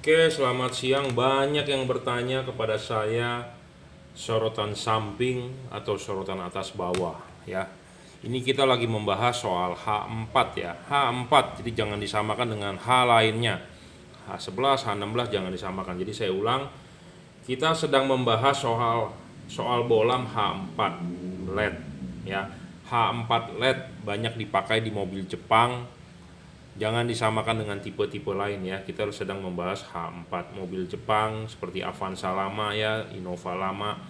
Oke, selamat siang. Banyak yang bertanya kepada saya sorotan samping atau sorotan atas bawah ya. Ini kita lagi membahas soal H4 ya. H4 jadi jangan disamakan dengan H lainnya. H11, H16 jangan disamakan. Jadi saya ulang, kita sedang membahas soal soal bolam H4 LED ya. H4 LED banyak dipakai di mobil Jepang. Jangan disamakan dengan tipe-tipe lain ya. Kita sedang membahas H4 mobil Jepang seperti Avanza lama ya, Innova lama.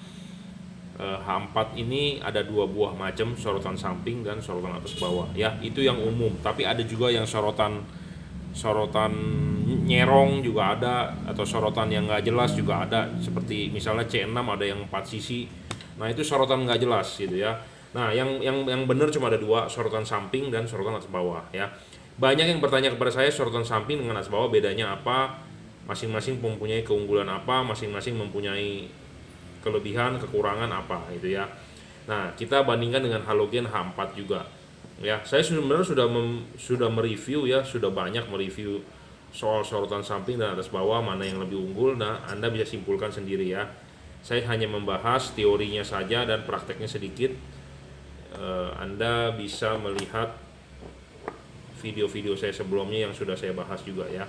H4 ini ada dua buah macam, sorotan samping dan sorotan atas bawah ya. Itu yang umum, tapi ada juga yang sorotan sorotan nyerong juga ada, atau sorotan yang nggak jelas juga ada, seperti misalnya C6 ada yang 4 sisi. Nah, itu sorotan nggak jelas gitu ya. Nah, yang benar cuma ada dua, sorotan samping dan sorotan atas bawah ya. Banyak yang bertanya kepada saya sorotan samping dengan atas bawah bedanya apa, masing-masing mempunyai keunggulan apa, masing-masing mempunyai kelebihan, kekurangan apa gitu ya. Nah, kita bandingkan dengan halogen H4 juga. Ya, saya sebenarnya sudah mereview ya, sudah banyak mereview soal sorotan samping dan atas bawah mana yang lebih unggul. Nah, Anda bisa simpulkan sendiri ya. Saya hanya membahas teorinya saja dan prakteknya sedikit. Anda bisa melihat video-video saya sebelumnya yang sudah saya bahas juga ya.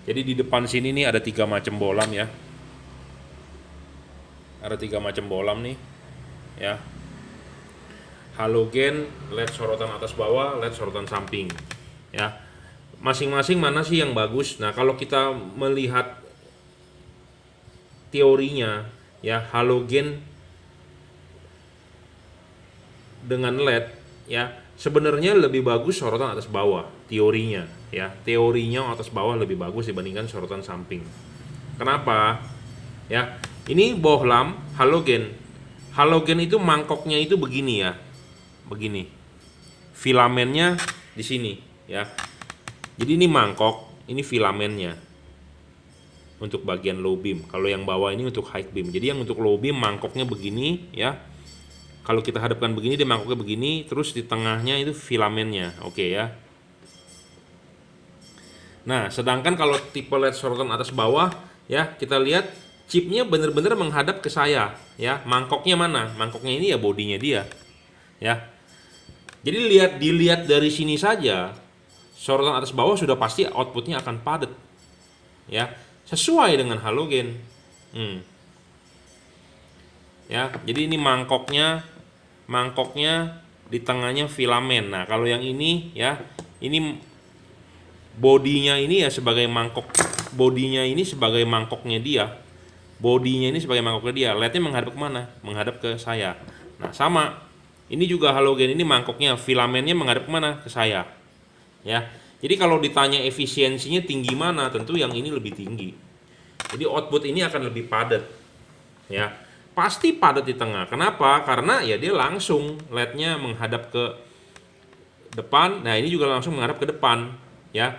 Jadi di depan sini nih ada 3 macam bolam ya. Ada 3 macam bolam nih ya. Halogen, LED sorotan atas bawah, LED sorotan samping ya. Masing-masing mana sih yang bagus? Nah, kalau kita melihat teorinya ya, halogen dengan LED ya, sebenarnya lebih bagus sorotan atas bawah teorinya ya. Teorinya atas bawah lebih bagus dibandingkan sorotan samping. Kenapa? Ya, ini bohlam halogen. Halogen itu mangkoknya itu begini ya. Begini. Filamennya di sini ya. Jadi ini mangkok, ini filamennya untuk bagian low beam. Kalau yang bawah ini untuk high beam. Jadi yang untuk low beam mangkoknya begini ya. Kalau kita hadapkan begini, dia mangkoknya begini, terus di tengahnya itu filamennya. Oke ya. Nah, sedangkan kalau tipe LED sorotan atas bawah ya, kita lihat chipnya benar-benar menghadap ke saya ya. Mangkoknya mana? Mangkoknya ini ya bodinya dia. Ya. Jadi dilihat dari sini saja, sorotan atas bawah sudah pasti outputnya akan padat. Ya, sesuai dengan halogen. Ya, jadi ini mangkoknya di tengahnya filamen. Nah, kalau yang ini ya, ini bodinya ini ya sebagai mangkok, bodinya ini sebagai mangkoknya dia, bodinya ini sebagai mangkoknya dia. LED-nya menghadap kemana? Menghadap ke saya. Nah, sama, ini juga halogen, ini mangkoknya, filamennya menghadap kemana? Ke saya ya. Jadi kalau ditanya efisiensinya tinggi mana, tentu yang ini lebih tinggi. Jadi output ini akan lebih padat ya. Pasti padat di tengah. Kenapa? Karena ya dia langsung LED-nya menghadap ke depan. Nah, ini juga langsung menghadap ke depan ya.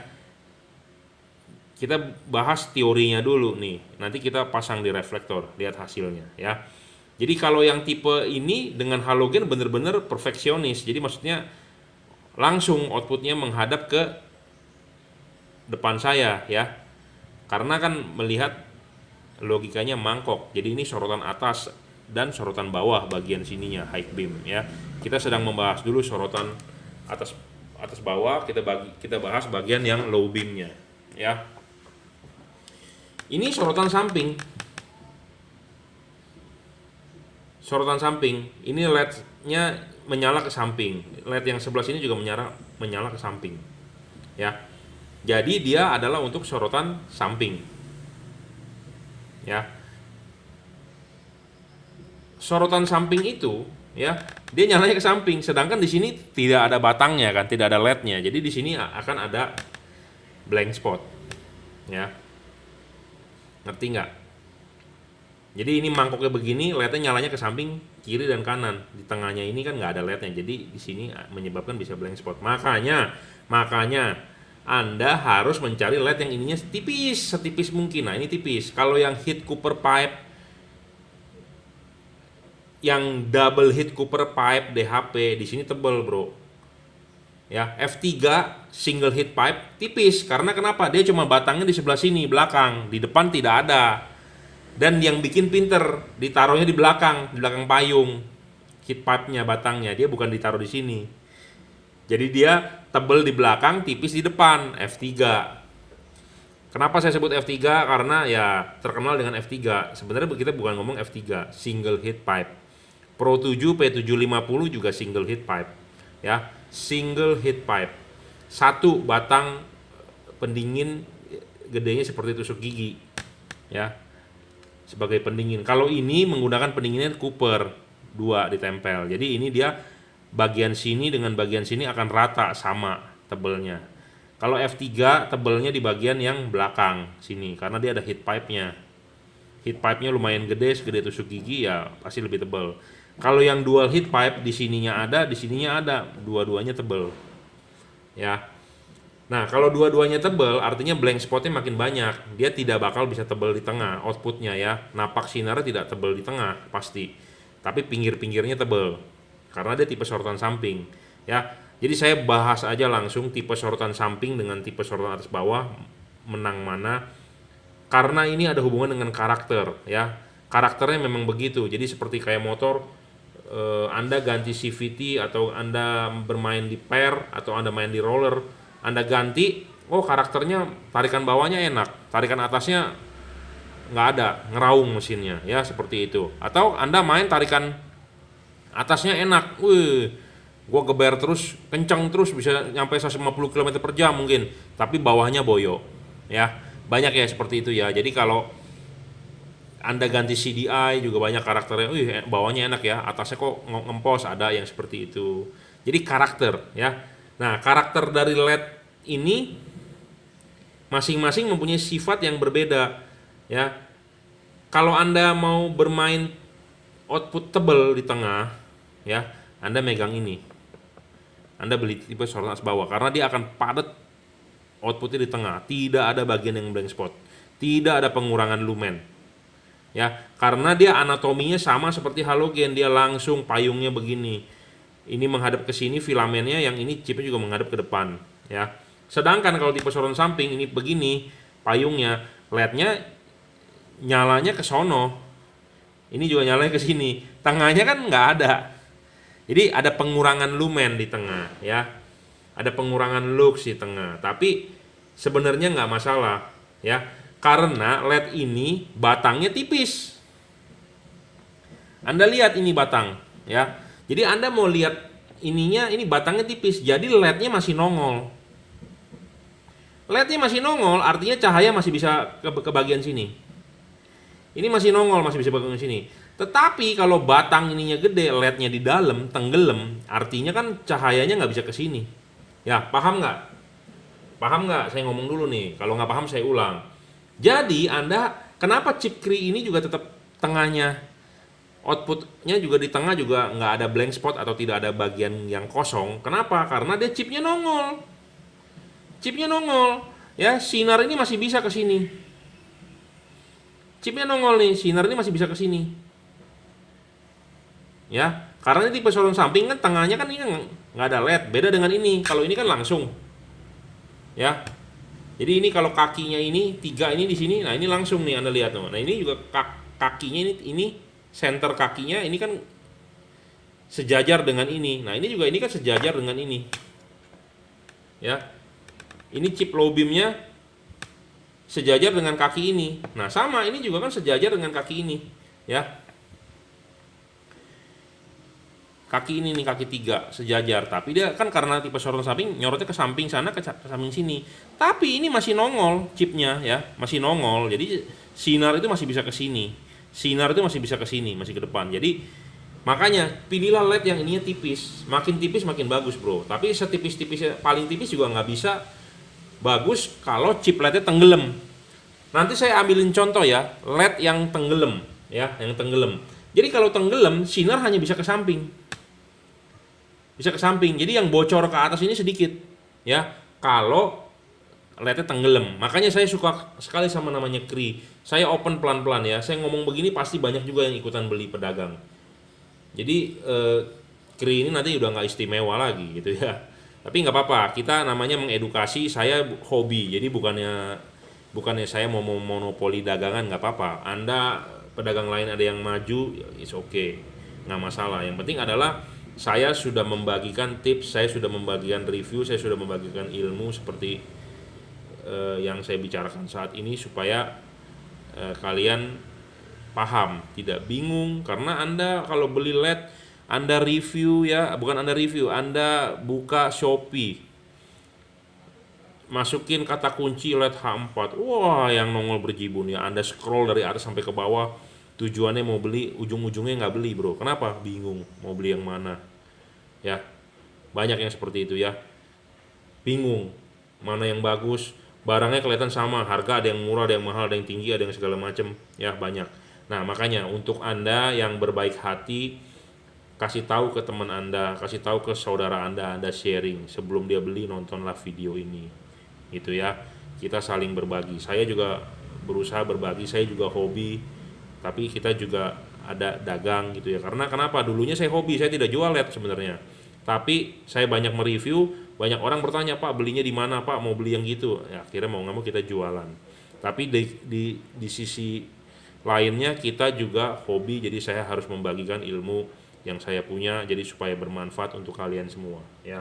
Kita bahas teorinya dulu nih. Nanti kita pasang di reflektor, lihat hasilnya ya. Jadi kalau yang tipe ini dengan halogen benar-benar perfeksionis. Jadi maksudnya langsung outputnya menghadap ke depan saya ya. Karena kan melihat logikanya mangkok. Jadi ini sorotan atas dan sorotan bawah bagian sininya high beam ya. Kita sedang membahas dulu sorotan atas bawah, kita bahas bagian yang low beamnya ya. Ini sorotan samping. Sorotan samping. Ini LED-nya menyala ke samping. LED yang sebelah sini juga menyala ke samping. Ya. Jadi dia adalah untuk sorotan samping. Ya, sorotan samping itu ya, dia nyalanya ke samping, sedangkan di sini tidak ada batangnya kan, tidak ada LED-nya. Jadi di sini akan ada blank spot ya. Ngerti nggak? Jadi ini mangkoknya begini, LED-nya nyalanya ke samping kiri dan kanan. Di tengahnya ini kan nggak ada LED-nya. Jadi di sini menyebabkan bisa blank spot. Makanya Anda harus mencari LED yang ininya tipis, setipis mungkin. Nah, ini tipis. Kalau yang heat Cooper pipe, yang double heat Cooper pipe DHP, di sini tebal, bro. Ya, F3 single heat pipe tipis karena kenapa? Dia cuma batangnya di sebelah sini belakang, di depan tidak ada. Dan yang bikin pinter ditaruhnya di belakang payung. Heat pipe-nya batangnya dia bukan ditaruh di sini. Jadi dia tebel di belakang, tipis di depan, F3. Kenapa saya sebut F3? Karena ya terkenal dengan F3. Sebenarnya kita bukan ngomong F3, single heat pipe. Pro 7 P750 juga single heat pipe. Ya, single heat pipe. Satu batang pendingin gedenya seperti tusuk gigi. Ya. Sebagai pendingin. Kalau ini menggunakan pendinginnya Cooper, 2 ditempel. Jadi ini dia bagian sini dengan bagian sini akan rata sama tebelnya. Kalau F3 tebelnya di bagian yang belakang sini karena dia ada heat pipe-nya. Heat pipe-nya lumayan gede, segede tusuk gigi ya pasti lebih tebel. Kalau yang dual heat pipe di sininya ada, di sininya ada, dua-duanya tebel. Ya. Nah, kalau dua-duanya tebel artinya blank spotnya makin banyak. Dia tidak bakal bisa tebel di tengah outputnya ya. Napak sinarnya tidak tebel di tengah pasti. Tapi pinggir-pinggirnya tebel. Karena dia tipe sorotan samping. Ya. Jadi saya bahas aja langsung tipe sorotan samping dengan tipe sorotan atas bawah menang mana. Karena ini ada hubungan dengan karakter ya. Karakternya memang begitu. Jadi seperti kayak motor, Anda ganti CVT atau Anda bermain di pair atau Anda main di roller, Anda ganti, oh karakternya tarikan bawahnya enak, tarikan atasnya nggak ada, ngeraung mesinnya ya seperti itu. Atau Anda main tarikan atasnya enak, gua geber terus, kencang terus bisa nyampe 150 km/jam mungkin, tapi bawahnya boyo ya. Banyak ya seperti itu ya. Jadi kalau Anda ganti CDI juga banyak karakternya, bawahnya enak ya, atasnya kok ngempos, ada yang seperti itu. Jadi karakter ya. Nah, karakter dari LED ini masing-masing mempunyai sifat yang berbeda ya. Kalau Anda mau bermain output tebel di tengah ya, Anda megang ini. Anda beli tipe sorotan atas bawah karena dia akan padat outputnya di tengah, tidak ada bagian yang blank spot, tidak ada pengurangan lumen. Ya, karena dia anatominya sama seperti halogen, dia langsung payungnya begini. Ini menghadap ke sini filamennya, yang ini chipnya juga menghadap ke depan, ya. Sedangkan kalau tipe sorotan samping ini begini, payungnya, LED-nya nyalanya ke sono. Ini juga nyalanya ke sini. Tengahnya kan nggak ada. Jadi ada pengurangan lumen di tengah, ya. Ada pengurangan lux di tengah, tapi sebenarnya nggak masalah, ya. Karena LED ini batangnya tipis. Anda lihat ini batang, ya. Jadi Anda mau lihat ininya, ini batangnya tipis. Jadi LED-nya masih nongol. LED-nya masih nongol, artinya cahaya masih bisa ke bagian sini. Ini masih nongol, masih bisa ke bagian sini. Tetapi kalau batang ininya gede, LED-nya di dalam, tenggelam, artinya kan cahayanya nggak bisa ke sini. Ya, paham nggak? Paham nggak? Saya ngomong dulu nih. Kalau nggak paham saya ulang. Jadi Anda, kenapa chip Cree ini juga tetap tengahnya, outputnya juga di tengah juga nggak ada blank spot atau tidak ada bagian yang kosong. Kenapa? Karena dia chipnya nongol. Chipnya nongol. Ya, sinar ini masih bisa ke sini. Chipnya nongol nih, sinar ini masih bisa ke sini. Ya, karena ini tipe sorotan samping kan tengahnya kan ini nggak ada LED. Beda dengan ini. Kalau ini kan langsung. Ya. Jadi ini kalau kakinya ini 3 ini di sini, nah ini langsung nih Anda lihat. Nah ini juga kakinya ini center kakinya ini kan sejajar dengan ini. Nah ini juga ini kan sejajar dengan ini. Ya, ini chip low beamnya sejajar dengan kaki ini. Nah sama ini juga kan sejajar dengan kaki ini. Ya, kaki ini nih, kaki 3 sejajar, tapi dia kan karena tipe sorotan samping nyorotnya ke samping sana, ke samping sini. Tapi ini masih nongol chipnya ya, masih nongol. Jadi sinar itu masih bisa ke sini. Sinar itu masih bisa ke sini, masih ke depan. Jadi makanya pilihlah LED yang ininya tipis. Makin tipis makin bagus, Bro. Tapi setipis-tipisnya, paling tipis juga nggak bisa bagus kalau chip LED-nya tenggelam. Nanti saya ambilin contoh ya, LED yang tenggelam ya, yang tenggelam. Jadi kalau tenggelam, sinar hanya bisa ke samping. Bisa ke samping. Jadi yang bocor ke atas ini sedikit ya kalau LED-nya tenggelam. Makanya saya suka sekali sama namanya Cree. Saya open pelan-pelan ya. Saya ngomong begini pasti banyak juga yang ikutan beli pedagang. Jadi Cree ini nanti udah nggak istimewa lagi gitu ya. Tapi nggak apa-apa, kita namanya mengedukasi, saya hobi, jadi bukannya saya mau monopoli dagangan, nggak apa-apa. Anda pedagang lain ada yang maju, it's okay, nggak masalah. Yang penting adalah saya sudah membagikan tips, saya sudah membagikan review, saya sudah membagikan ilmu seperti yang saya bicarakan saat ini supaya kalian paham, tidak bingung. Karena Anda kalau beli LED, Anda review ya, bukan Anda review, Anda buka Shopee, masukin kata kunci LED H4, wah yang nongol berjibun ya. Anda scroll dari atas sampai ke bawah, tujuannya mau beli, ujung-ujungnya nggak beli bro. Kenapa? Bingung mau beli yang mana ya. Banyak yang seperti itu ya, bingung mana yang bagus. Barangnya kelihatan sama, harga ada yang murah, ada yang mahal, ada yang tinggi, ada yang segala macam ya, banyak. Nah makanya untuk Anda yang berbaik hati, kasih tahu ke teman Anda, kasih tahu ke saudara Anda sharing sebelum dia beli, nontonlah video ini gitu ya. Kita saling berbagi, saya juga berusaha berbagi, saya juga hobi, tapi kita juga ada dagang gitu ya. Karena kenapa, dulunya saya hobi, saya tidak jual LED sebenarnya, tapi saya banyak mereview, banyak orang bertanya, Pak belinya di mana Pak, mau beli yang gitu ya. Akhirnya mau nggak mau kita jualan. Tapi di sisi lainnya kita juga hobi, jadi saya harus membagikan ilmu yang saya punya, jadi supaya bermanfaat untuk kalian semua ya.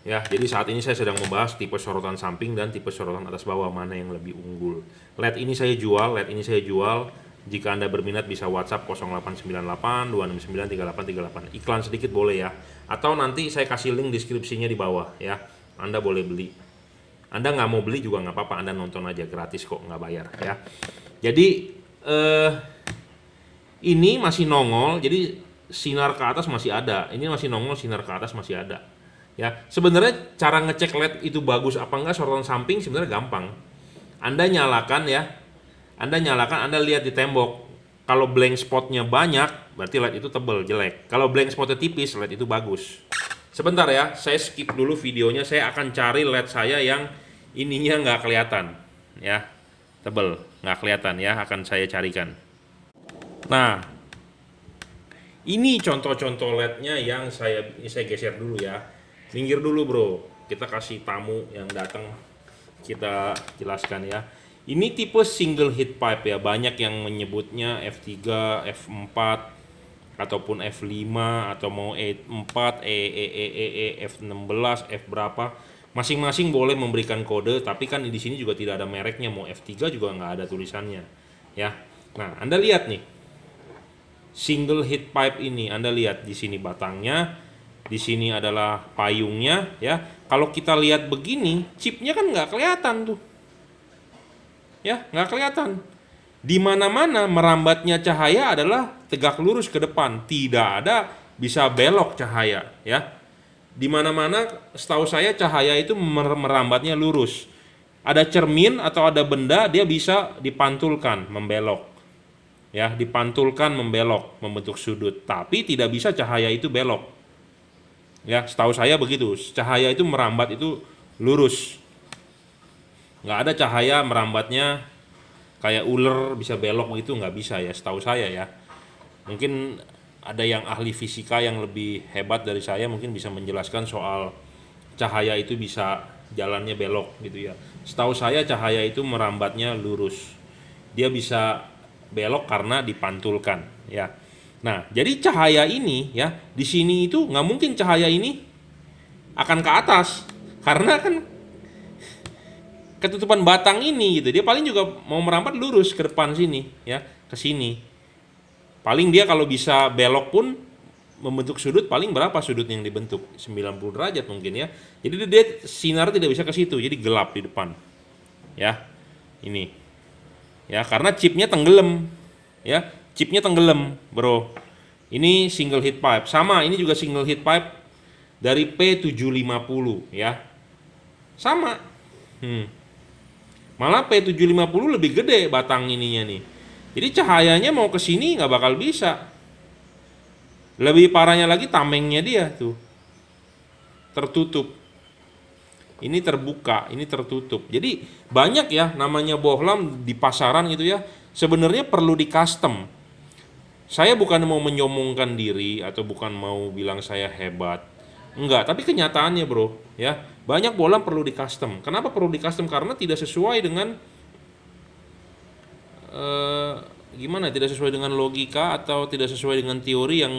Ya, jadi saat ini saya sedang membahas tipe sorotan samping dan tipe sorotan atas bawah, mana yang lebih unggul. LED ini saya jual, Jika Anda berminat bisa WhatsApp 0898 269 3838. Iklan sedikit boleh ya. Atau nanti saya kasih link deskripsinya di bawah ya. Anda boleh beli. Anda nggak mau beli juga nggak apa-apa, Anda nonton aja, gratis kok, nggak bayar ya. Jadi ini masih nongol, jadi sinar ke atas masih ada. Ini masih nongol, sinar ke atas masih ada. Ya, sebenarnya cara ngecek LED itu bagus apa enggak sorotan samping sebenarnya gampang. Anda nyalakan ya. Anda lihat di tembok. Kalau blank spotnya banyak, berarti LED itu tebal, jelek. Kalau blank spotnya tipis, LED itu bagus. Sebentar ya, saya skip dulu videonya. Saya akan cari LED saya yang ininya nggak kelihatan, ya, tebal, nggak kelihatan ya. Akan saya carikan. Nah, ini contoh-contoh LED-nya yang saya geser dulu ya. Minggir dulu bro, kita kasih tamu yang datang, kita jelaskan ya. Ini tipe single heat pipe ya, banyak yang menyebutnya F3, F4, ataupun F5, atau mau E4, F16, F berapa. Masing-masing boleh memberikan kode, tapi kan di sini juga tidak ada mereknya, mau F3 juga nggak ada tulisannya ya. Nah, Anda lihat nih. Single heat pipe ini, Anda lihat di sini batangnya, di sini adalah payungnya ya. Kalau kita lihat begini, chipnya kan nggak kelihatan tuh, ya nggak kelihatan. Di mana-mana merambatnya cahaya adalah tegak lurus ke depan, tidak ada bisa belok cahaya ya. Di mana-mana setahu saya cahaya itu merambatnya lurus. Ada cermin atau ada benda, dia bisa dipantulkan, membelok. Ya, dipantulkan membelok, membentuk sudut, tapi tidak bisa cahaya itu belok. Ya, setahu saya begitu. Cahaya itu merambat itu lurus. Nggak ada cahaya merambatnya kayak ular bisa belok begitu, nggak bisa ya, setahu saya ya. Mungkin ada yang ahli fisika yang lebih hebat dari saya, mungkin bisa menjelaskan soal cahaya itu bisa jalannya belok gitu ya. Setahu saya cahaya itu merambatnya lurus. Dia bisa belok karena dipantulkan ya. Nah, jadi cahaya ini ya, di sini itu nggak mungkin cahaya ini akan ke atas karena kan ketutupan batang ini gitu. Dia paling juga mau merambat lurus ke depan sini ya, ke sini. Paling dia kalau bisa belok pun membentuk sudut, paling berapa sudut yang dibentuk? 90 derajat mungkin ya. Jadi dia sinar tidak bisa ke situ, jadi gelap di depan. Ya. Ini. Ya, karena chipnya tenggelam. Ya, chipnya tenggelam, bro. Ini single heat pipe. Sama, ini juga single heat pipe dari P750 ya. Sama. Malah P750 lebih gede batang ininya nih. Jadi cahayanya mau ke sini nggak bakal bisa. Lebih parahnya lagi tamengnya dia tuh. Tertutup. Ini terbuka, ini tertutup. Jadi banyak ya namanya bohlam di pasaran gitu ya. Sebenarnya perlu di custom. Saya bukan mau menyombongkan diri atau bukan mau bilang saya hebat. Enggak, tapi kenyataannya bro, ya banyak bola perlu di custom. Kenapa perlu di custom? Karena tidak sesuai dengan eh, gimana? Tidak sesuai dengan logika atau tidak sesuai dengan teori yang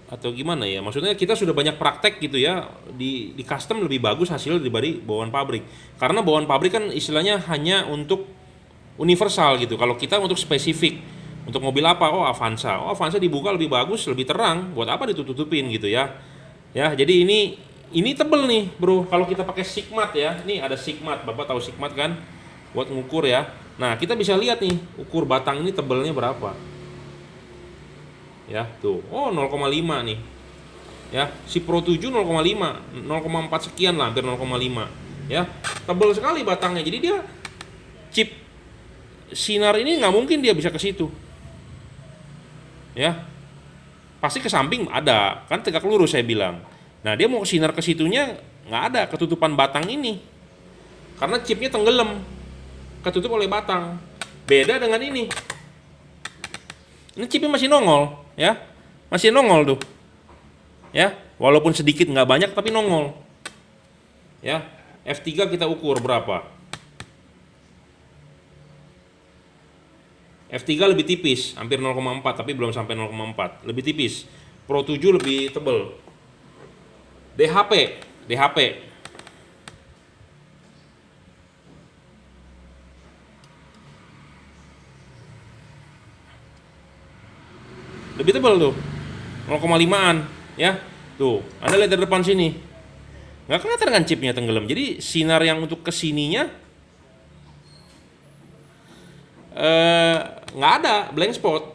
atau gimana ya? Maksudnya kita sudah banyak praktek gitu ya, di custom lebih bagus hasil dibanding bawaan pabrik. Karena bawaan pabrik kan istilahnya hanya untuk universal gitu. Kalau kita untuk spesifik, untuk mobil apa? Oh Avanza. Oh Avanza dibuka lebih bagus, lebih terang. Buat apa ditutup-tutupin gitu ya? Ya, jadi ini tebel nih, Bro. Kalau kita pakai Sigmat ya. Nih ada Sigmat. Bapak tahu Sigmat kan? Buat ngukur ya. Nah, kita bisa lihat nih, ukur batang ini tebelnya berapa. Ya, tuh. Oh, 0,5 nih. Ya, si Pro 7 0,5, 0,4 sekian lah, hampir 0,5. Ya, tebel sekali batangnya. Jadi dia chip sinar ini nggak mungkin dia bisa ke situ. Ya, pasti ke samping ada, kan tegak lurus saya bilang. Nah dia mau sinar ke situnya nggak ada, ketutupan batang ini, karena chipnya tenggelam, ketutup oleh batang. Beda dengan ini chipnya masih nongol, ya, masih nongol tuh, ya, walaupun sedikit nggak banyak tapi nongol, ya. F3 kita ukur berapa? F3 lebih tipis, hampir 0,4 tapi belum sampai 0,4, lebih tipis. Pro 7 lebih tebel. DHP lebih tebel tuh, 0,5an ya. Tuh, Anda lihat dari depan sini, nggak kelihatan kan chipnya tenggelam. Jadi sinar yang untuk kesininya nggak ada, blank spot.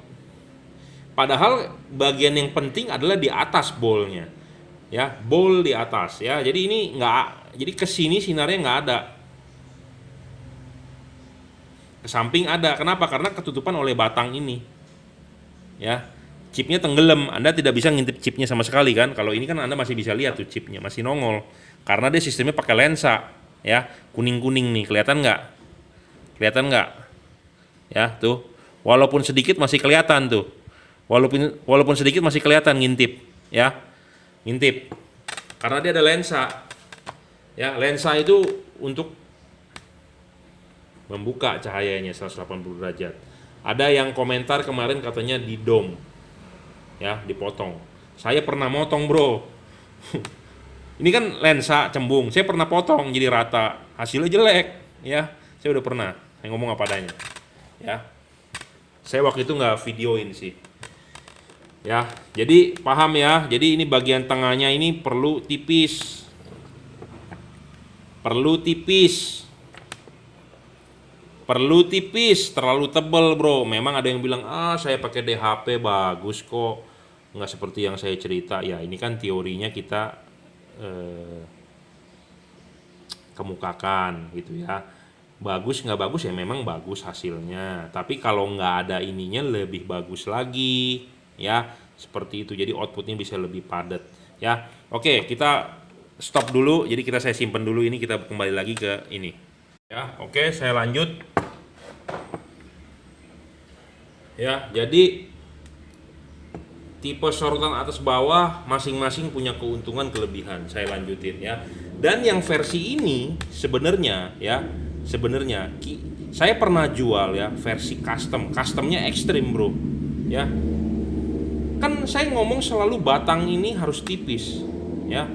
Padahal bagian yang penting adalah di atas bolnya, ya, bol di atas ya. Jadi ini nggak, jadi kesini sinarnya nggak ada, ke samping ada. Kenapa? Karena ketutupan oleh batang ini, ya. Chipnya tenggelam, Anda tidak bisa ngintip chipnya sama sekali kan. Kalau ini kan Anda masih bisa lihat tuh chipnya masih nongol, karena dia sistemnya pakai lensa, ya. Kuning-kuning nih, kelihatan nggak? Kelihatan nggak? Ya tuh, walaupun sedikit masih kelihatan tuh, walaupun sedikit masih kelihatan ngintip, ya, ngintip, karena dia ada lensa, ya. Lensa itu untuk membuka cahayanya 180 derajat. Ada yang komentar kemarin katanya di dom, ya, dipotong. Saya pernah motong bro. Ini kan lensa cembung, saya pernah potong jadi rata, hasilnya jelek, ya. Saya udah pernah, saya ngomong apa adanya, ya. Saya waktu itu nggak videoin sih, ya. Jadi paham ya. Jadi ini bagian tengahnya ini perlu tipis, perlu tipis, perlu tipis. Terlalu tebel bro. Memang ada yang bilang saya pakai DHP bagus kok, nggak seperti yang saya cerita. Ya ini kan teorinya kita kemukakan gitu ya. Bagus nggak bagus ya memang bagus hasilnya, tapi kalau nggak ada ininya lebih bagus lagi, ya, seperti itu. Jadi outputnya bisa lebih padat, ya. Oke, kita stop dulu. Jadi saya simpan dulu ini, kita kembali lagi ke ini, ya. Oke, saya lanjut, ya. Jadi tipe sorotan atas bawah masing-masing punya keuntungan kelebihan. Saya lanjutin ya. Dan yang versi ini sebenarnya ya, saya pernah jual ya versi customnya ekstrim bro, ya. Kan saya ngomong selalu batang ini harus tipis, ya.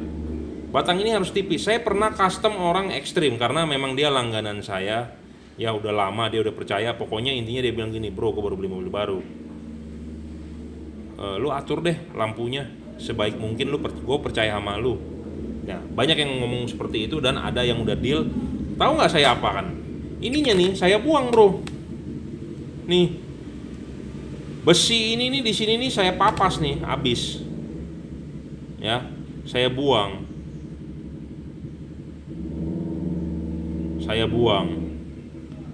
Batang ini harus tipis. Saya pernah custom orang ekstrim karena memang dia langganan saya, ya udah lama, dia udah percaya. Pokoknya intinya dia bilang gini, bro, gue baru beli mobil baru, lu atur deh lampunya sebaik mungkin, gue percaya sama lu. Nah banyak yang ngomong seperti itu dan ada yang udah deal. Tahu nggak saya apa kan? Ininya nih saya buang bro. Nih besi ini nih di sini nih saya papas nih habis. Ya, saya buang.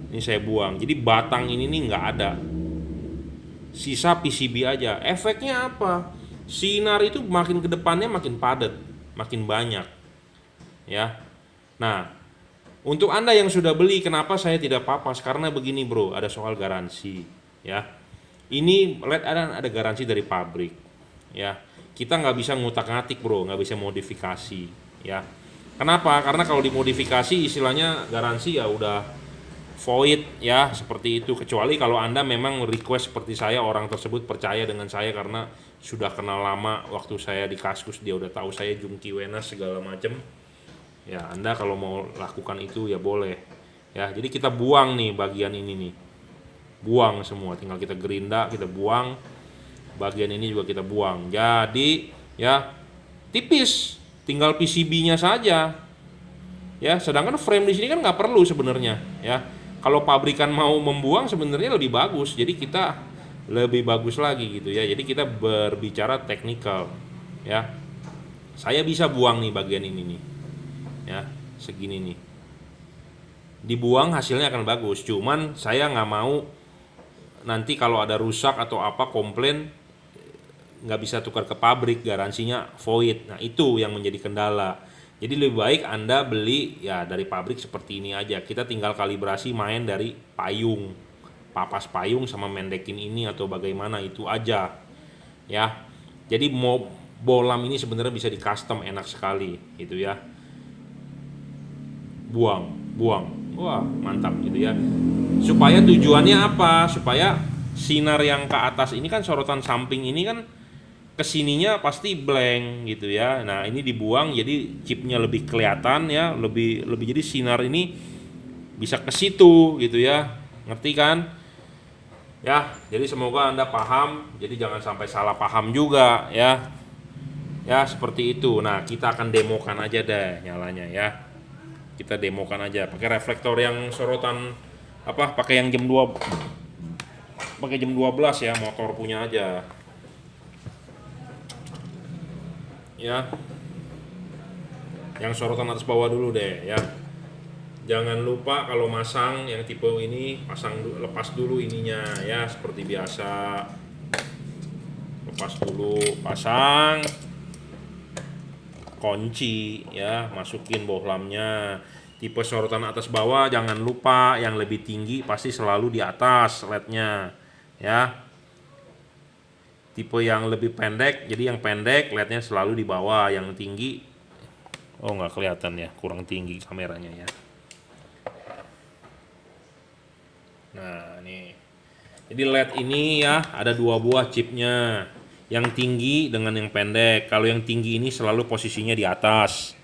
Ini saya buang. Jadi batang ini nih nggak ada. Sisa PCB aja. Efeknya apa? Sinar itu makin ke depannya makin padat, makin banyak. Ya. Nah, untuk Anda yang sudah beli, kenapa saya tidak papas? Karena begini bro, ada soal garansi, ya. Ini LED ada garansi dari pabrik, ya. Kita nggak bisa ngutak-ngatik bro, nggak bisa modifikasi, ya. Kenapa? Karena kalau dimodifikasi istilahnya garansi ya udah void ya, seperti itu. Kecuali kalau Anda memang request seperti saya, orang tersebut percaya dengan saya karena sudah kenal lama, waktu saya di Kaskus dia udah tahu saya Jungki Wenas segala macem. Ya, Anda kalau mau lakukan itu ya boleh. Ya, jadi kita buang nih bagian ini nih. Buang semua, tinggal kita gerinda, kita buang. Bagian ini juga kita buang. Jadi ya tipis, tinggal PCB-nya saja. Ya, sedangkan frame di sini kan nggak perlu sebenarnya. Ya, kalau pabrikan mau membuang sebenarnya lebih bagus. Jadi kita lebih bagus lagi gitu ya. Jadi kita berbicara teknikal. Ya, saya bisa buang nih bagian ini nih. Ya, segini nih. Dibuang hasilnya akan bagus. Cuman saya nggak mau nanti kalau ada rusak atau apa komplain nggak bisa tukar ke pabrik, garansinya void. Nah itu yang menjadi kendala. Jadi lebih baik Anda beli ya dari pabrik seperti ini aja. Kita tinggal kalibrasi main dari payung, papas payung sama mendekin ini atau bagaimana itu aja. Ya. Jadi mau bolam ini sebenarnya bisa di custom enak sekali gitu ya. Buang. Wah mantap gitu ya. Supaya tujuannya apa? Supaya sinar yang ke atas ini kan sorotan samping ini kan kesininya pasti blank gitu ya. Nah ini dibuang jadi chipnya lebih kelihatan ya, lebih jadi sinar ini bisa ke situ gitu ya, ngerti kan? Ya, jadi semoga Anda paham. Jadi jangan sampai salah paham juga ya. Ya seperti itu. Nah kita akan demokan aja deh nyalanya ya. Kita demokan aja pakai reflektor yang sorotan apa? Pakai yang jam 2 pakai jam 12 ya, motor punya aja. Ya, yang sorotan atas bawah dulu deh ya. Jangan lupa kalau masang yang tipe ini lepas dulu ininya ya, seperti biasa. Lepas dulu, pasang, kunci ya, masukin bohlamnya. Tipe sorotan atas bawah jangan lupa yang lebih tinggi pasti selalu di atas lednya ya. Tipe yang lebih pendek, jadi yang pendek lednya selalu di bawah, yang tinggi nggak kelihatan ya, kurang tinggi kameranya ya. Nah nih, jadi LED ini ya ada 2 buah chipnya, yang tinggi dengan yang pendek. Kalau yang tinggi ini selalu posisinya di atas,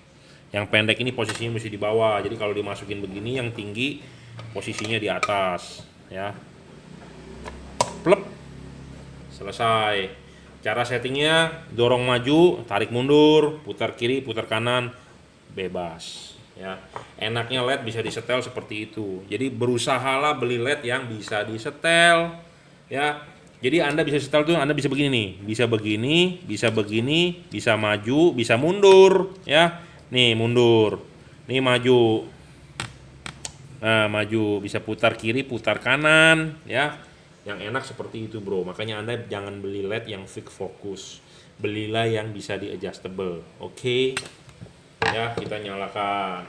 yang pendek ini posisinya mesti di bawah. Jadi kalau dimasukin begini, yang tinggi posisinya di atas ya. Plep, selesai. Cara settingnya dorong maju, tarik mundur, putar kiri, putar kanan, bebas ya. Enaknya LED bisa disetel seperti itu. Jadi berusahalah beli LED yang bisa disetel ya. Jadi Anda bisa setel tuh, Anda bisa begini nih, bisa begini, bisa begini, bisa maju, bisa mundur ya. Nih mundur, nih maju. Nah maju, bisa putar kiri, putar kanan ya. Yang enak seperti itu bro. Makanya Anda jangan beli LED yang fix fokus, belilah yang bisa di adjustable. Oke ya, kita nyalakan,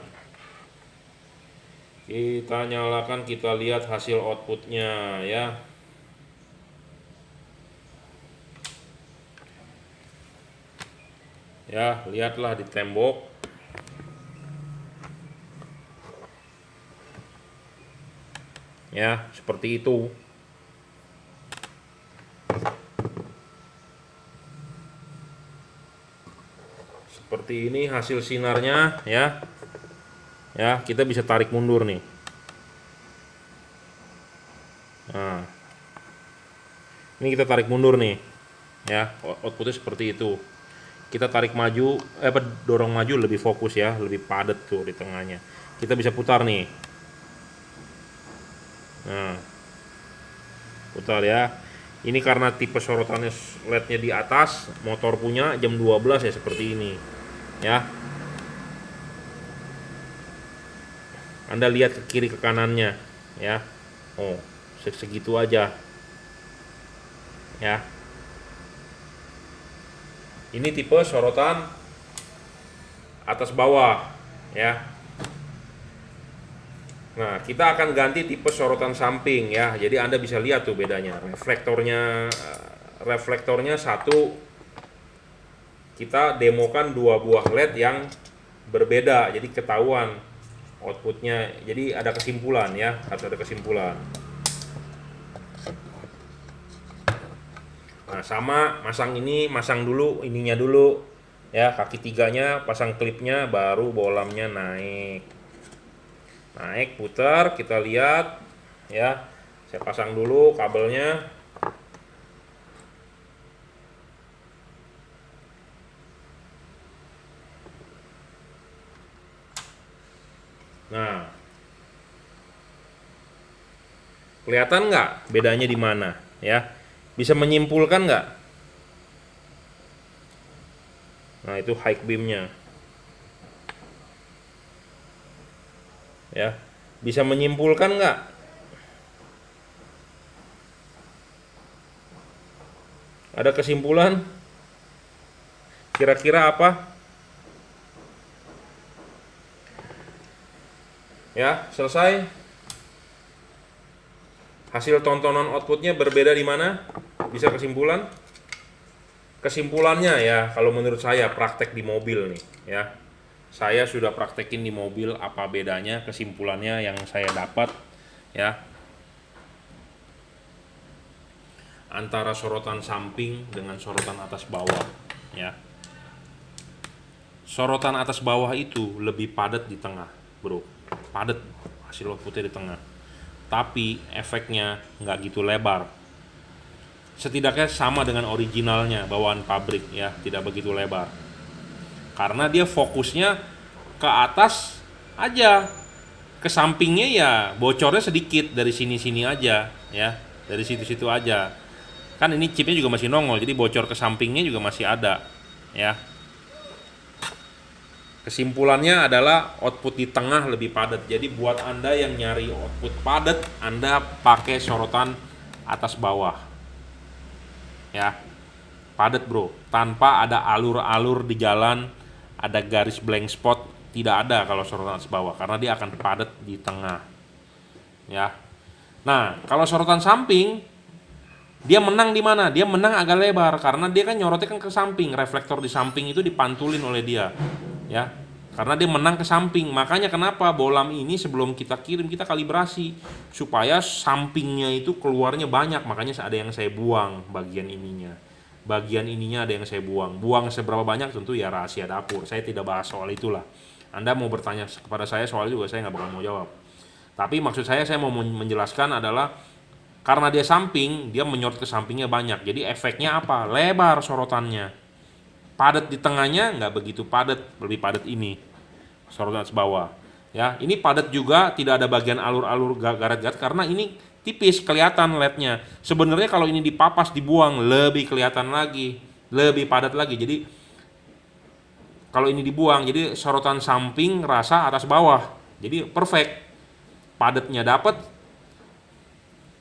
kita lihat hasil outputnya ya. Ya lihatlah di tembok ya, seperti itu. Seperti ini hasil sinarnya ya. Ya, kita bisa tarik mundur nih. Nah. Ini kita tarik mundur nih. Ya, outputnya seperti itu. Kita tarik maju, dorong maju lebih fokus ya, lebih padat tuh di tengahnya. Kita bisa putar nih. Nah. Putar ya. Ini karena tipe sorotannya LED-nya di atas, motor punya jam 12 ya seperti ini. Ya. Anda lihat ke kiri ke kanannya ya. Segitu aja. Ya. Ini tipe sorotan atas bawah ya. Nah, kita akan ganti tipe sorotan samping ya. Jadi Anda bisa lihat tuh bedanya. Reflektornya satu kita demokan dua buah LED yang berbeda, jadi ketahuan outputnya. Jadi ada kesimpulan ya, harus ada kesimpulan. Nah, sama masang ini, masang dulu ininya dulu ya, kaki tiganya, pasang klipnya, baru bolamnya naik. Naik, putar, kita lihat ya. Saya pasang dulu kabelnya. Nah, kelihatan nggak bedanya di mana ya? Bisa menyimpulkan nggak? Nah, itu high beamnya ya. Bisa menyimpulkan nggak? Ada kesimpulan? Kira-kira apa? Ya, selesai. Hasil tontonan outputnya berbeda di mana? Bisa kesimpulan? Kesimpulannya ya, kalau menurut saya praktek di mobil nih ya. Saya sudah praktekin di mobil, apa bedanya, kesimpulannya yang saya dapat ya. Antara sorotan samping dengan sorotan atas bawah ya. Sorotan atas bawah itu lebih padat di tengah, bro. Padat, hasil outputnya di tengah. Tapi efeknya nggak gitu lebar. Setidaknya sama dengan originalnya, bawaan pabrik ya, tidak begitu lebar. Karena dia fokusnya ke atas aja, ke sampingnya ya bocornya sedikit dari sini-sini aja ya, dari situ-situ aja. Kan ini chipnya juga masih nongol, jadi bocor ke sampingnya juga masih ada ya. Kesimpulannya adalah output di tengah lebih padat. Jadi buat Anda yang nyari output padat, Anda pakai sorotan atas bawah. Ya. Padat, bro. Tanpa ada alur-alur di jalan, ada garis blank spot, tidak ada kalau sorotan atas bawah karena dia akan padat di tengah. Ya. Nah, kalau sorotan samping dia menang di mana? Dia menang agak lebar karena dia kan nyorotnya kan ke samping, reflektor di samping itu dipantulin oleh dia. Ya, karena dia menang ke samping. Makanya kenapa bolam ini sebelum kita kirim kita kalibrasi supaya sampingnya itu keluarnya banyak. Makanya ada yang saya buang bagian ininya. Bagian ininya ada yang saya buang. Buang seberapa banyak tentu ya rahasia dapur. Saya tidak bahas soal itulah. Anda mau bertanya kepada saya soal itu juga saya nggak bakal mau jawab. Tapi maksud saya mau menjelaskan adalah karena dia samping, dia menyorot ke sampingnya banyak. Jadi efeknya apa? Lebar sorotannya. Padat di tengahnya nggak begitu padat, lebih padat ini sorotan atas bawah ya. Ini padat juga, tidak ada bagian alur-alur garet-garet karena ini tipis kelihatan LED-nya. Sebenarnya kalau ini dipapas dibuang lebih kelihatan lagi, lebih padat lagi. Jadi kalau ini dibuang jadi sorotan samping rasa atas bawah, jadi perfect, padatnya dapat,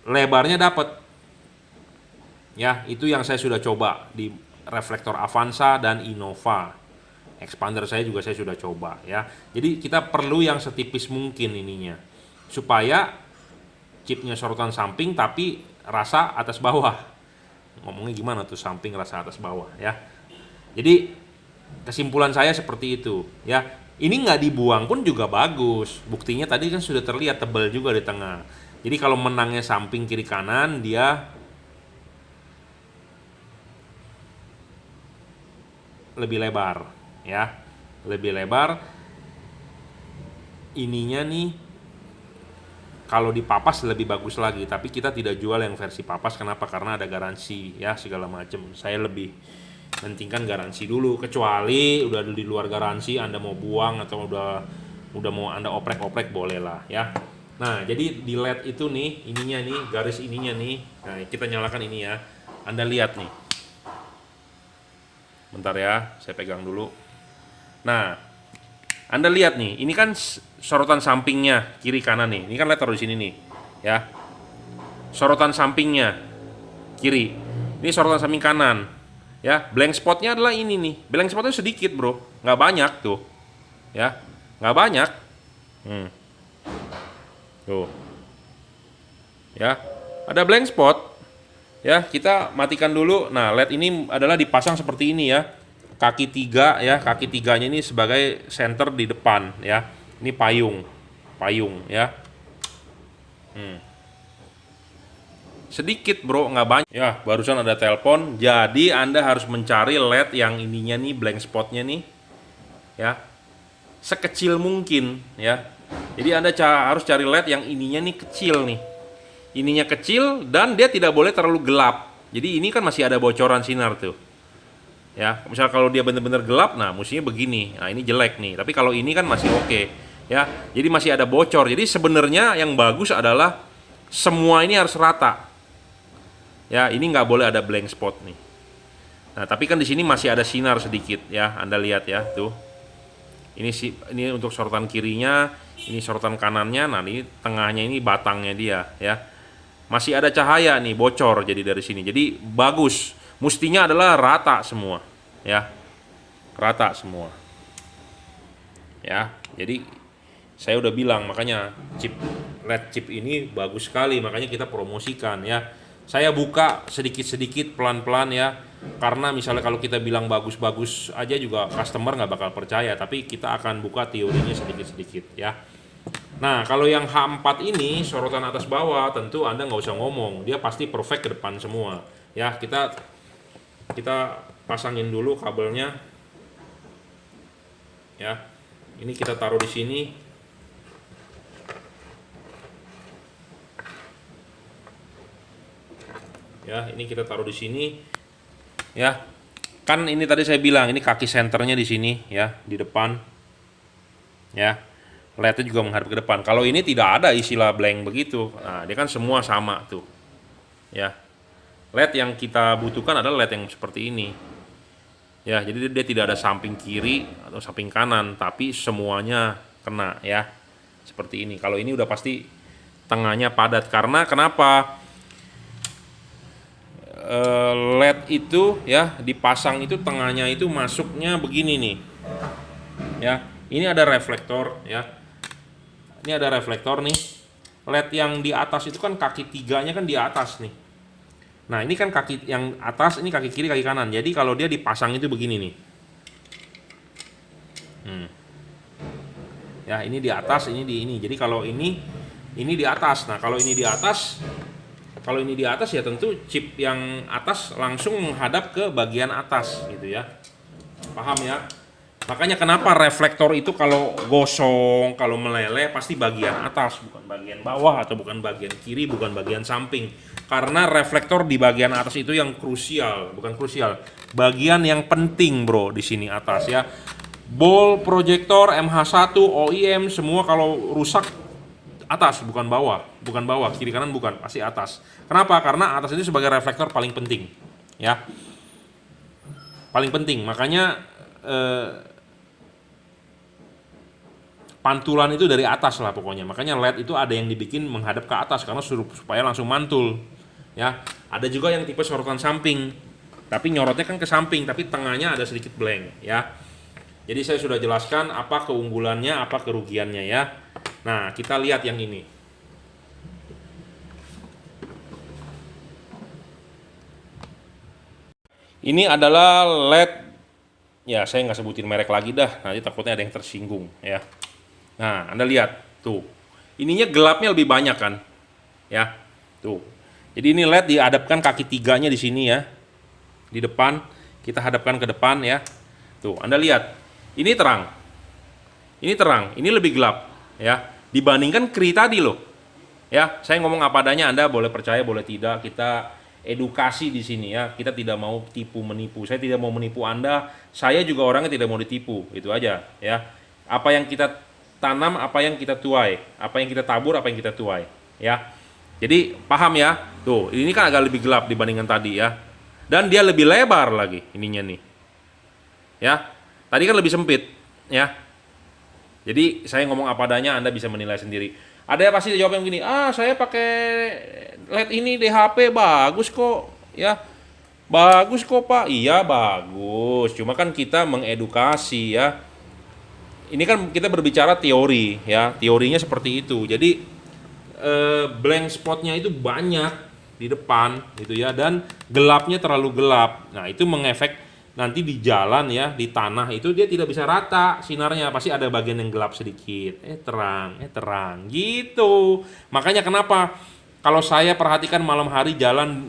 lebarnya dapat ya. Itu yang saya sudah coba di reflektor Avanza dan Innova. Expander saya juga saya sudah coba ya. Jadi kita perlu yang setipis mungkin ininya supaya chipnya sorotan samping tapi rasa atas bawah. Ngomongnya gimana tuh samping rasa atas bawah ya. Jadi kesimpulan saya seperti itu ya. Ini nggak dibuang pun juga bagus. Buktinya tadi kan sudah terlihat tebal juga di tengah. Jadi kalau menangnya samping kiri kanan dia lebih lebar ya, lebih lebar. Ininya nih kalau dipapas lebih bagus lagi, tapi kita tidak jual yang versi papas. Kenapa? Karena ada garansi ya segala macam. Saya lebih pentingkan garansi dulu, kecuali udah di luar garansi Anda mau buang atau udah mau Anda oprek-oprek boleh lah ya. Nah, jadi di LED itu nih, ininya nih, garis ininya nih. Nah, kita nyalakan ini ya. Anda lihat nih. Bentar ya, saya pegang dulu. Nah, Anda lihat nih, ini kan sorotan sampingnya kiri kanan nih. Ini kan LED taruh di sini nih, ya. Sorotan sampingnya kiri. Ini sorotan samping kanan, ya. Blank spotnya adalah ini nih. Blank spotnya sedikit, bro, nggak banyak tuh, ya, nggak banyak. Tuh, ya. Ada blank spot. Ya, kita matikan dulu. Nah, LED ini adalah dipasang seperti ini ya. kaki 3 ya, kaki 3-nya ini sebagai center di depan ya. Ini payung ya. Sedikit bro, nggak banyak ya. Barusan ada telepon, jadi Anda harus mencari LED yang ininya nih, blank spotnya nih ya, sekecil mungkin ya. Jadi Anda harus cari LED yang ininya nih kecil nih, ininya kecil dan dia tidak boleh terlalu gelap. Jadi ini kan masih ada bocoran sinar tuh ya. Misal kalau dia bener-bener gelap, nah mestinya begini, nah ini jelek nih. Tapi kalau ini kan masih oke ya, jadi masih ada bocor. Jadi sebenarnya yang bagus adalah semua ini harus rata ya. Ini nggak boleh ada blank spot nih. Nah tapi kan di sini masih ada sinar sedikit ya, Anda lihat ya tuh. Ini untuk sorotan kirinya, ini sorotan kanannya. Nah ini tengahnya, ini batangnya dia ya. Masih ada cahaya nih, bocor jadi dari sini. Jadi bagus, mestinya adalah rata semua ya, rata semua ya. Jadi saya udah bilang, makanya LED chip ini bagus sekali, makanya kita promosikan ya. Saya buka sedikit-sedikit pelan-pelan ya, karena misalnya kalau kita bilang bagus-bagus aja juga customer nggak bakal percaya, tapi kita akan buka teorinya sedikit-sedikit ya. Nah kalau yang H4 ini sorotan atas bawah, tentu Anda nggak usah ngomong, dia pasti perfect ke depan semua ya. Kita pasangin dulu kabelnya ya. Ini kita taruh di sini ya. Ini kita taruh di sini ya. Kan ini tadi saya bilang ini kaki senternya di sini ya, di depan ya. LED-nya juga menghadap ke depan. Kalau ini tidak ada istilah blank begitu. Nah dia kan semua sama tuh ya. LED yang kita butuhkan adalah LED yang seperti ini ya. Jadi dia tidak ada samping kiri atau samping kanan, tapi semuanya kena ya, seperti ini. Kalau ini udah pasti tengahnya padat. Karena kenapa? LED itu ya dipasang itu tengahnya itu masuknya begini nih ya. Ini ada reflektor ya, ini ada reflektor nih. LED yang di atas itu kan kaki 3-nya kan di atas nih. Nah ini kan kaki yang atas, ini kaki kiri kaki kanan. Jadi kalau dia dipasang itu begini nih ya, ini di atas, ini di ini. Jadi kalau ini di atas. Nah kalau ini di atas, ya tentu chip yang atas langsung menghadap ke bagian atas gitu ya. Paham ya? Makanya kenapa reflektor itu kalau gosong, kalau meleleh pasti bagian atas, bukan bagian bawah, atau bukan bagian kiri, bukan bagian samping. Karena reflektor di bagian atas itu yang krusial, bukan krusial, bagian yang penting bro di sini atas ya. Ball, proyektor, MH1, OEM semua kalau rusak atas, bukan bawah, kiri kanan bukan, pasti atas. Kenapa? Karena atas ini sebagai reflektor paling penting ya, paling penting. Makanya pantulan itu dari atas lah pokoknya. Makanya LED itu ada yang dibikin menghadap ke atas karena supaya langsung mantul ya. Ada juga yang tipe sorotan samping, tapi nyorotnya kan ke samping, tapi tengahnya ada sedikit blank ya. Jadi saya sudah jelaskan apa keunggulannya, apa kerugiannya ya. Nah, kita lihat yang ini. Ini adalah LED. Ya, saya nggak sebutin merek lagi dah. Nanti takutnya ada yang tersinggung ya. Nah, Anda lihat tuh. Ininya gelapnya lebih banyak kan? Ya. Tuh. Jadi ini LED dihadapkan kaki 3-nya di sini ya. Di depan, kita hadapkan ke depan ya. Tuh, Anda lihat. Ini terang. Ini terang, ini lebih gelap ya. Dibandingkan kiri tadi loh. Ya, saya ngomong apa adanya, Anda boleh percaya, boleh tidak. Kita edukasi di sini ya. Kita tidak mau tipu menipu. Saya tidak mau menipu Anda. Saya juga orangnya tidak mau ditipu. Itu aja ya. Apa yang kita tanam, apa yang kita tuai, apa yang kita tabur, apa yang kita tuai ya. Jadi paham ya. Tuh, ini kan agak lebih gelap dibandingkan tadi ya. Dan dia lebih lebar lagi ininya nih. Ya. Tadi kan lebih sempit ya. Jadi saya ngomong apa adanya, Anda bisa menilai sendiri. Ada yang pasti jawab yang gini, saya pakai LED ini di HP bagus kok ya. Bagus kok Pak. Iya bagus. Cuma kan kita mengedukasi ya. Ini kan kita berbicara teori ya. Teorinya seperti itu. Jadi blank spotnya itu banyak di depan gitu ya, dan gelapnya terlalu gelap. Nah itu mengefek nanti di jalan ya, di tanah itu dia tidak bisa rata sinarnya, pasti ada bagian yang gelap sedikit, terang gitu. Makanya kenapa kalau saya perhatikan malam hari jalan,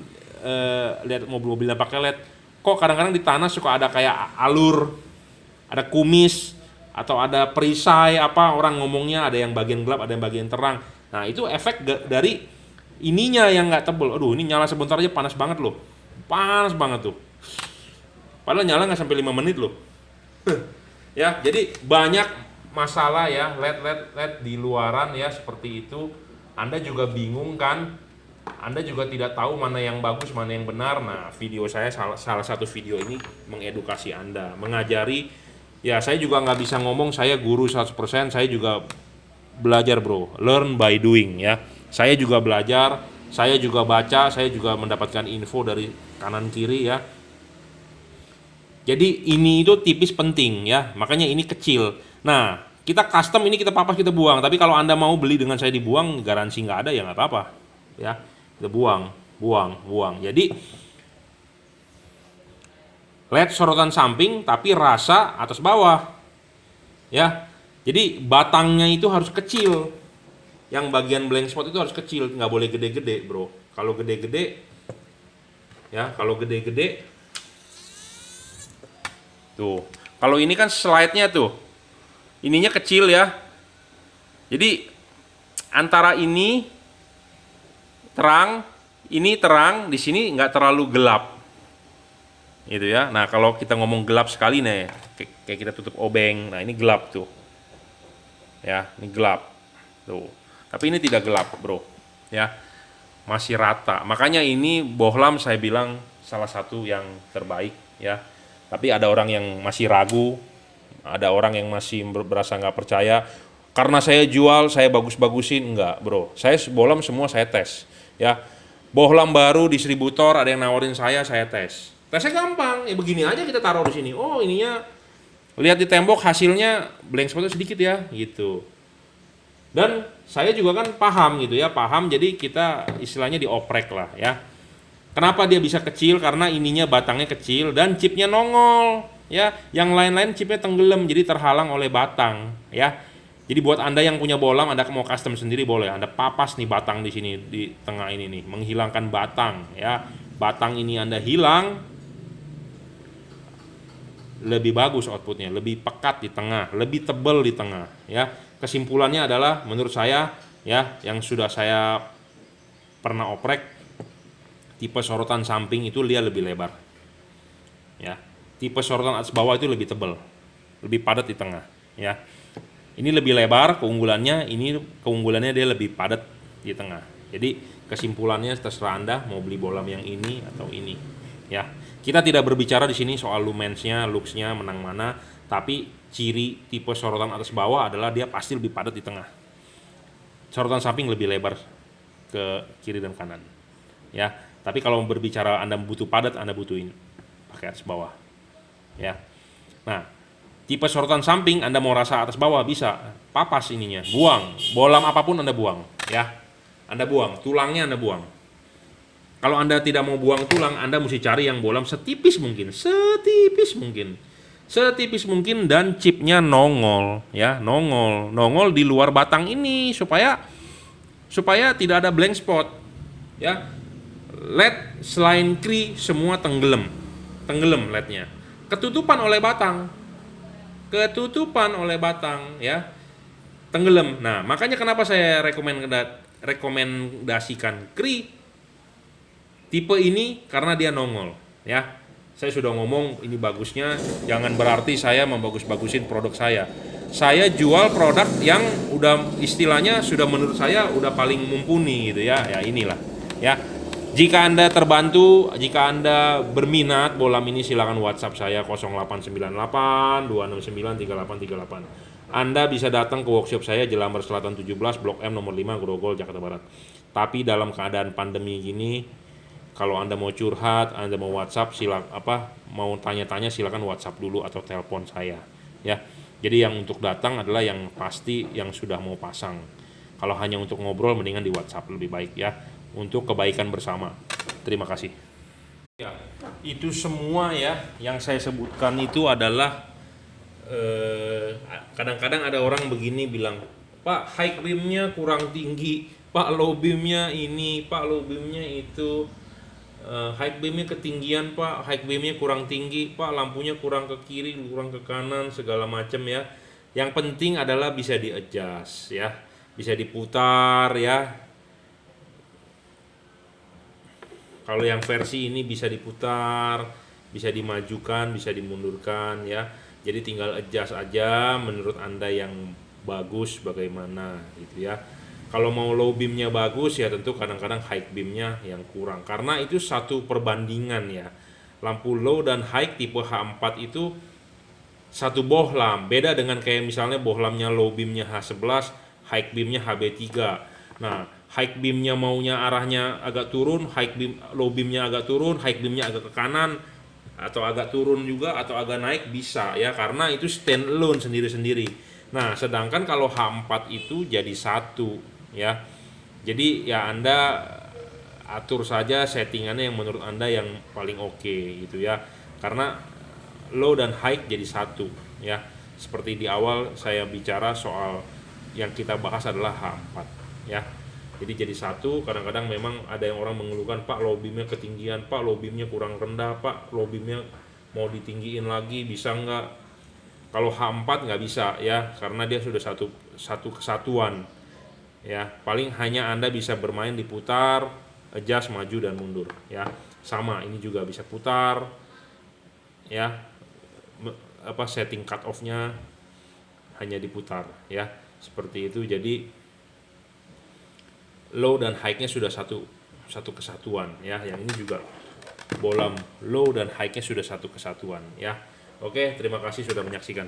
lihat mobil-mobil yang pakai LED, kok kadang-kadang di tanah suka ada kayak alur, ada kumis, atau ada perisai apa orang ngomongnya, ada yang bagian gelap, ada yang bagian terang. Nah itu efek dari ininya yang nggak tebel. Aduh, ini nyala sebentar aja panas banget loh, panas banget tuh. Padahal nyala nggak sampai 5 menit loh. Ya, jadi banyak masalah ya, LED di luaran ya seperti itu. Anda juga bingung kan? Anda juga tidak tahu mana yang bagus, mana yang benar. Nah, video saya salah satu video ini mengedukasi Anda, mengajari. Ya, saya juga nggak bisa ngomong saya guru 100%, saya juga belajar bro, learn by doing ya. Saya juga belajar, saya juga baca, saya juga mendapatkan info dari kanan kiri ya. Jadi ini itu tipis penting ya, makanya ini kecil. Nah, kita custom ini kita papas kita buang. Tapi kalau Anda mau beli dengan saya dibuang, garansi nggak ada ya nggak apa-apa. Ya, kita buang. Jadi LED sorotan samping tapi rasa atas bawah. Ya, jadi batangnya itu harus kecil. Yang bagian blank spot itu harus kecil, nggak boleh gede-gede bro. Kalau gede-gede, ya kalau gede-gede tuh, kalau ini kan slide-nya tuh, ininya kecil ya. Jadi antara ini terang, di sini nggak terlalu gelap, gitu ya. Nah kalau kita ngomong gelap sekali nih, kayak kita tutup obeng, nah ini gelap tuh, ya ini gelap tuh. Tapi ini tidak gelap bro, ya masih rata. Makanya ini bohlam saya bilang salah satu yang terbaik ya. Tapi ada orang yang masih ragu, ada orang yang masih berasa nggak percaya. Karena saya jual, saya bagus-bagusin, enggak bro. Saya bohlam semua saya tes, ya. Bohlam baru distributor, ada yang nawarin saya tes. Tesnya gampang, ya begini aja kita taruh di sini. Oh ininya, lihat di tembok hasilnya blank spotnya sedikit ya, gitu. Dan saya juga kan paham gitu ya, jadi kita istilahnya dioprek lah ya. Kenapa dia bisa kecil? Karena ininya batangnya kecil dan chipnya nongol ya. Yang lain-lain chipnya tenggelam jadi terhalang oleh batang ya. Jadi buat Anda yang punya bohlam, Anda mau custom sendiri boleh. Anda papas nih batang di sini di tengah ini nih, menghilangkan batang ya. Batang ini Anda hilang, lebih bagus outputnya, lebih pekat di tengah, lebih tebal di tengah ya. Kesimpulannya adalah menurut saya ya, yang sudah saya pernah oprek, tipe sorotan samping itu dia lebih lebar ya. Tipe sorotan atas bawah itu lebih tebal, lebih padat di tengah ya. Ini lebih lebar keunggulannya, ini keunggulannya dia lebih padat di tengah. Jadi kesimpulannya terserah Anda mau beli bohlam yang ini atau ini ya. Kita tidak berbicara di sini soal lumensnya, looksnya menang mana, tapi ciri tipe sorotan atas bawah adalah dia pasti lebih padat di tengah. Sorotan samping lebih lebar ke kiri dan kanan ya. Tapi kalau berbicara Anda butuh padat, Anda butuhin pakai atas bawah ya. Nah, tipe sorotan samping Anda mau rasa atas bawah bisa, papas ininya, buang. Bohlam apapun Anda buang ya. Anda buang, tulangnya Anda buang. Kalau Anda tidak mau buang tulang, Anda mesti cari yang bohlam setipis mungkin dan chipnya nongol ya, nongol di luar batang ini supaya tidak ada blank spot ya. LED selain kri semua tenggelam LED-nya, ketutupan oleh batang ya, tenggelam. Nah makanya kenapa saya rekomendasikan kri tipe ini, karena dia nongol ya. Saya sudah ngomong ini bagusnya, jangan berarti saya membagus-bagusin produk saya. Saya jual produk yang udah istilahnya sudah menurut saya udah paling mumpuni gitu ya. Ya inilah ya. Jika Anda terbantu, jika Anda berminat bohlam ini, silakan WhatsApp saya 0898 269 3838. Anda bisa datang ke workshop saya Jelambar Selatan 17 Blok M nomor 5 Grogol Jakarta Barat. Tapi dalam keadaan pandemi gini, kalau Anda mau curhat, Anda mau WhatsApp, mau tanya-tanya silakan WhatsApp dulu atau telepon saya ya. Jadi yang untuk datang adalah yang pasti yang sudah mau pasang. Kalau hanya untuk ngobrol mendingan di WhatsApp lebih baik ya, untuk kebaikan bersama. Terima kasih. Ya. itu semua ya yang saya sebutkan itu adalah kadang-kadang ada orang begini bilang, Pak high beamnya kurang tinggi, Pak low beamnya ini, Pak low beamnya itu, high beamnya ketinggian Pak, high beamnya kurang tinggi Pak, lampunya kurang ke kiri, kurang ke kanan, segala macam ya. Yang penting adalah bisa di adjust ya, bisa diputar ya. Kalau yang versi ini bisa diputar, bisa dimajukan, bisa dimundurkan ya. Jadi tinggal adjust aja menurut Anda yang bagus bagaimana gitu ya. Kalau mau low beamnya bagus ya tentu kadang-kadang high beamnya yang kurang. Karena itu satu perbandingan ya. Lampu low dan high tipe H4 itu satu bohlam. Beda dengan kayak misalnya bohlamnya low beamnya H11, high beamnya HB3. Nah, high beamnya maunya arahnya agak turun, low beamnya agak turun, high beamnya agak ke kanan, atau agak turun juga, atau agak naik bisa ya, karena itu stand alone sendiri-sendiri. Nah, sedangkan kalau H4 itu jadi satu ya. Jadi ya Anda atur saja settingannya yang menurut Anda yang paling oke gitu ya. Karena low dan high jadi satu ya. Seperti di awal saya bicara soal yang kita bahas adalah H4 ya. Jadi jadi satu. Kadang-kadang memang ada yang orang mengeluhkan, Pak low beamnya ketinggian, Pak low beamnya kurang rendah, Pak low beamnya mau ditinggiin lagi, bisa nggak? Kalau H4 nggak bisa ya, karena dia sudah satu kesatuan ya. Paling hanya Anda bisa bermain diputar, adjust, maju dan mundur ya. Sama ini juga bisa putar ya, setting cut off-nya hanya diputar ya, seperti itu. Jadi low dan high-nya sudah satu kesatuan ya. Yang ini juga bohlam low dan high-nya sudah satu kesatuan ya. Oke, terima kasih sudah menyaksikan.